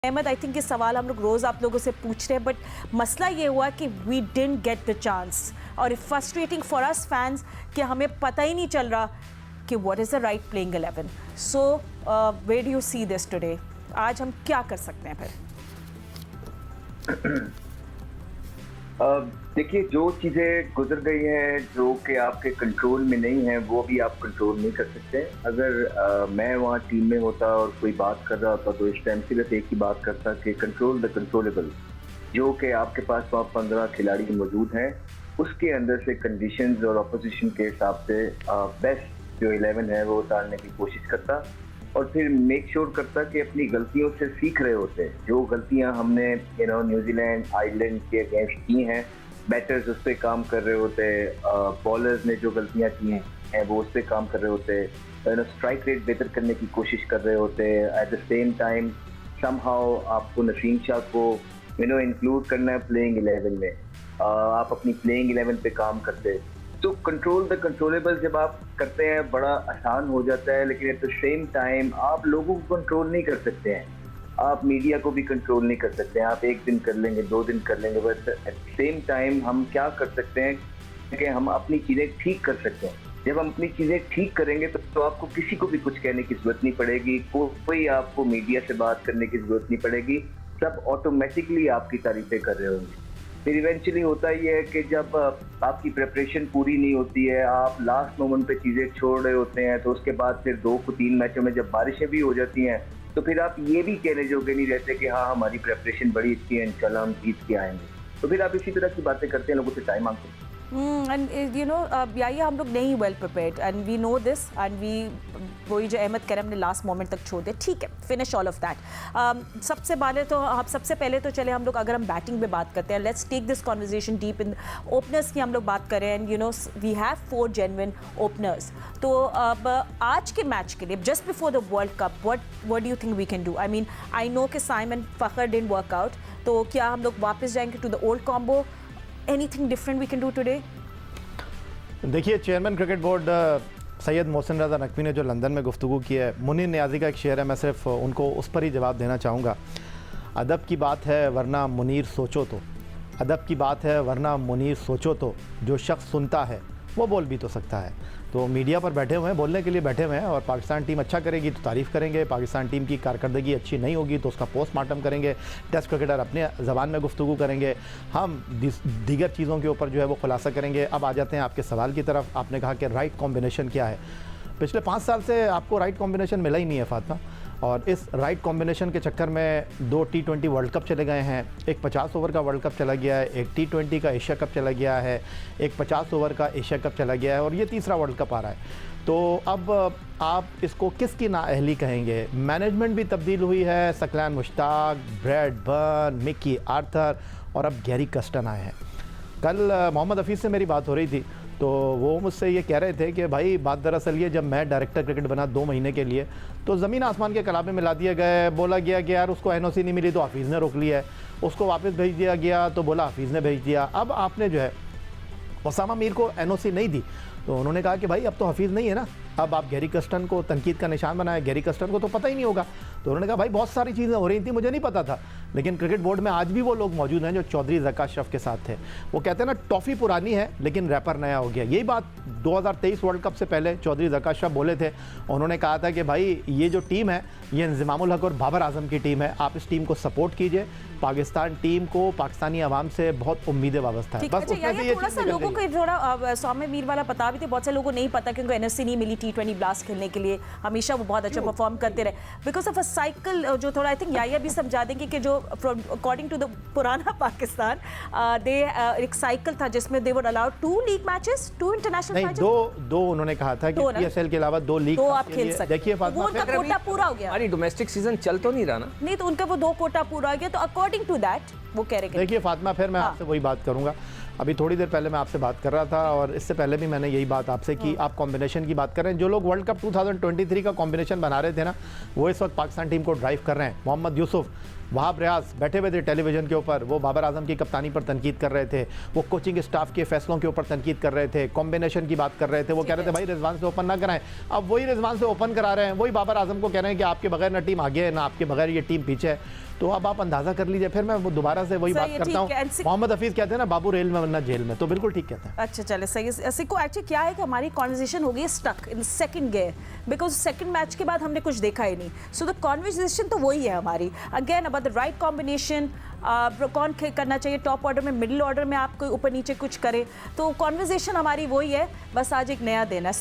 Ahmad, I think ये सवाल हम लोग रोज़ आप लोगों से पूछ रहे हैं, बट मसला ये हुआ कि we didn't get the chance, और फ्रस्ट्रेटिंग फॉर अस फैंस कि हमें पता ही नहीं चल रहा कि what is the right playing 11. So where do you see this today? आज हम क्या कर सकते हैं फिर? देखिए, जो चीज़ें गुजर गई हैं जो कि आपके कंट्रोल में नहीं है वो भी आप कंट्रोल नहीं कर सकते. अगर मैं वहाँ टीम में होता और कोई बात कर रहा होता तो इस टाइम सिर्फ एक ही बात करता कि कंट्रोल द कंट्रोलेबल. जो कि आपके पास वहाँ 15 खिलाड़ी मौजूद हैं, उसके अंदर से कंडीशंस और अपोजिशन के हिसाब से बेस्ट जो 11 है वो उतारने की कोशिश करता और फिर मेक श्योर करता कि अपनी गलतियों से सीख रहे होते. जो गलतियां हमने न्यूजीलैंड आयरलैंड के अगेंस्ट की हैं, बैटर्स उस पर काम कर रहे होते, बॉलर्स ने जो गलतियां की हैं वो उस पर काम कर रहे होते, स्ट्राइक रेट बेहतर करने की कोशिश कर रहे होते. At the same time somehow आपको नसीम शाह को इंक्लूड करना है प्लेइंग 11 में. आप अपनी प्लेइंग 11 पे काम करते. तो कंट्रोल द कंट्रोलेबल जब आप करते हैं बड़ा आसान हो जाता है, लेकिन एट द सेम टाइम आप लोगों को कंट्रोल नहीं कर सकते हैं. आप मीडिया को भी कंट्रोल नहीं कर सकते हैं. आप एक दिन कर लेंगे, 2 दिन कर लेंगे, but at the same time हम क्या कर सकते हैं कि हम अपनी चीज़ें ठीक कर सकते हैं. जब हम अपनी चीज़ें ठीक करेंगे तो आपको किसी को भी कुछ कहने की जरूरत नहीं पड़ेगी, कोई आपको मीडिया से बात करने की जरूरत नहीं पड़ेगी. सब ऑटोमेटिकली आपकी तारीफें कर रहे होंगे. फिर इवेंचुअली होता ही है कि जब आपकी प्रिपरेशन पूरी नहीं होती है, आप लास्ट मोमेंट पे चीज़ें छोड़ रहे होते हैं, तो उसके बाद फिर 2-3 मैचों में जब बारिशें भी हो जाती हैं तो फिर आप ये भी कहने जोगे नहीं रहते कि हाँ हमारी प्रिपरेशन बड़ी अच्छी है, इंशाल्लाह हम जीत के आएंगे. तो फिर आप इसी तरह की बातें करते हैं, लोगों से टाइम मांगते हैं. एंड यू नो या हम लोग नहीं well prepared and we know this and we वही जो अहमद कह रहे हमने लास्ट मोमेंट तक छोड़ दिया. ठीक है, फिनिश ऑल ऑफ दैट. सबसे पहले तो चले हम लोग अगर हम बैटिंग पे बात करते हैं, let's take this conversation deep in openers की हम लोग बात करें. And you know we have 4 genuine openers. तो अब आज के मैच के लिए just before the world cup what do you think we can do? I mean I know कि साइमन फखर डिडंट वर्क आउट, तो क्या हम लोग वापस जाएंगे to the old combo? Anything different we can do today? देखिए, chairman cricket board Syed Mohsin Raza Naqvi ने जो लंदन में गुफ्तगू की है, मुनीर नियाज़ी का एक शेर है, मैं सिर्फ उनको उस पर ही जवाब देना चाहूँगा. अदब की बात है वरना मुनीर सोचो तो, अदब की बात है वरना मुनीर सोचो तो, जो शख्स सुनता है वो बोल भी तो सकता है. तो मीडिया पर बैठे हुए हैं, बोलने के लिए बैठे हुए हैं, और पाकिस्तान टीम अच्छा करेगी तो तारीफ़ करेंगे, पाकिस्तान टीम की कारकर्दगी अच्छी नहीं होगी तो उसका पोस्टमार्टम करेंगे, टेस्ट क्रिकेटर अपने ज़बान में गुफ्तगू करेंगे, हम दीगर चीज़ों के ऊपर जो है वो खुलासा करेंगे. अब आ जाते हैं आपके सवाल की तरफ. आपने कहा कि राइट कॉम्बिनेशन क्या है. पिछले 5 साल से आपको राइट कॉम्बिनेशन मिला ही नहीं है फातिमा, और इस राइट कॉम्बिनेशन के चक्कर में 2 T20 वर्ल्ड कप चले गए हैं, एक 50 ओवर का वर्ल्ड कप चला गया है, एक T20 का एशिया कप चला गया है, एक 50 ओवर का एशिया कप चला गया है, और ये तीसरा वर्ल्ड कप आ रहा है. तो अब आप इसको किसकी नाअहली कहेंगे? मैनेजमेंट भी तब्दील हुई है, Saqlain Mushtaq, Bradburn, Mickey Arthur और अब गैरी कस्टन आए हैं. कल मोहम्मद हफीज़ से मेरी बात हो रही थी तो वो मुझसे ये कह रहे थे कि भाई बात दरअसल ये, जब मैं डायरेक्टर क्रिकेट बना 2 महीने के लिए तो ज़मीन आसमान के कलाबे मिला दिए गए. बोला गया कि यार उसको NOC नहीं मिली तो हफीज़ ने रोक लिया है, उसको वापस भेज दिया गया तो बोला हफीज़ ने भेज दिया. अब आपने जो है उसामा मीर को NOC नहीं दी तो उन्होंने कहा कि भाई अब तो हफीज़ नहीं है ना, अब आप गैरी कस्टन को तनकीद का निशान बनाया. गैरी कस्टन को तो पता ही नहीं होगा. तो उन्होंने कहा भाई बहुत सारी चीज़ें हो रही थी, मुझे नहीं पता था. लेकिन क्रिकेट बोर्ड में आज भी वो लोग मौजूद हैं जो चौधरी ज़का अशरफ के साथ थे. वो कहते हैं ना, टॉफ़ी पुरानी है लेकिन रैपर नया हो गया. यही बात 2023 वर्ल्ड कप से पहले चौधरी ज़का अशरफ बोले थे. उन्होंने कहा था कि भाई ये जो टीम है ये इंज़मामुल हक और बाबर आजम की टीम है, आप इस टीम को सपोर्ट कीजिए. पाकिस्तान टीम को पाकिस्तानी आवाम से बहुत उम्मीदें वाबस्ता है. बस थोड़ा सा लोगों को थोड़ा सौम्य मीर वाला पता भी थे, बहुत से लोगों को नहीं पता क्योंकि NOC नहीं मिली T20 ब्लास्ट खेलने के लिए. हमेशा वो बहुत अच्छा परफॉर्म करते रहे बिकॉज ऑफ अ साइकिल. जो थोड़ा आई थिंक या भी समझा देंगे कि जो अकॉर्डिंग टू द पुराना पाकिस्तान दे एक साइकिल था जिसमें they were allowed 2 league matches, 2 international matches. दो उन्होंने कहा था कि PSL के अलावा 2 लीग आप खेल सकते. देखिए फातिमा, उनका कोटा पूरा हो गया. अरे डोमेस्टिक सीजन चल तो नहीं रहा ना. नहीं, तो उनका वो 2 कोटा पूरा हो गया, तो अकॉर्डिंग टू दैट वो कह रहे हैं. देखिए फातिमा, फिर मैं आपसे वही बात करूंगा. अभी थोड़ी देर पहले मैं आपसे बात कर रहा था और इससे पहले भी मैंने यही बात आपसे की. आप कॉम्बिनेशन की बात कर रहे हैं. जो लोग वर्ल्ड कप 2023 का कॉम्बिनेशन बना रहे थे ना, वो इस वक्त पाकिस्तान टीम को ड्राइव कर रहे हैं. मोहम्मद यूसुफ, वहाब रियाज बैठे हुए थे टेलीविजन के ऊपर, वो बाबर आजम की कप्तानी पर तनकीद कर रहे थे, वो कोचिंग स्टाफ के फैसलों के ऊपर तनकीद कर रहे थे, कॉम्बिनेशन की बात कर रहे थे. वो कह रहे थे भाई रिजवान से ओपन ना कराएं. अब वही रिजवान से ओपन करा रहे हैं, वही बाबर आजम को कह रहे हैं कि आपके बगैर ना टीम आगे है ना आपके बगैर ये टीम पीछे है. तो अब आप अंदाजा कर लीजिए। फिर मैं वो दोबारा से वही सही बात है, करता ठीक हूँ, है, and मोहम्मद हफीज़ कहते हैं ना बाबू रेल में वरना जेल में, तो बिल्कुल ठीक कहते हैं। अच्छा चले सही है। सिक्को एक्चुअली क्या है कि हमारी कॉन्वर्जेशन हो गई stuck in second gear because second match के बाद हमने कुछ देखा ही नहीं। सो द कॉन्वर्जेशन तो वही है हमारी, again about the right combination, कौन करना चाहिए टॉप ऑर्डर में, मिडिल ऑर्डर में, आप कोई ऊपर नीचे कुछ करे, तो कॉन्वर्जेशन हमारी वही है। बस आज एक नया दिन है।